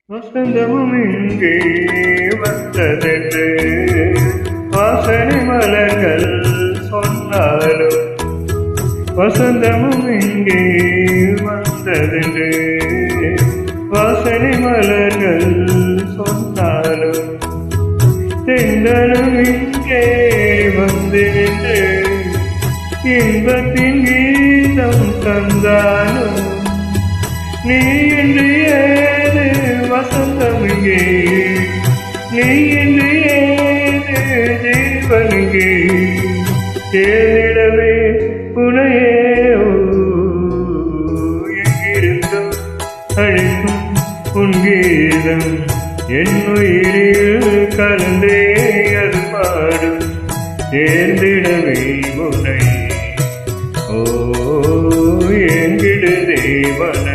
வசந்தமும் இங்கே வந்ததென்று வாசனை மலர்கள் சொன்னாலும் வசந்தமும் இங்கே வந்ததென்று வாசனை மலர்கள் சொன்னாலும் தென்றலும் இங்கே வந்து நின்று இன்பத்தின் கீதம் தந்தாலும் நீ என்று ஏது வசந்தமிங்கே நீ என்று ஏது ஜீவனுங்கே தேடிடவே உனையே எங்கிருந்தோ அழைக்கும் உன் கீதம் என் உயிரில் கலந்தே அது பாடும் தேர்ந்திடவே உனை ஓ எங்கிடுதே வன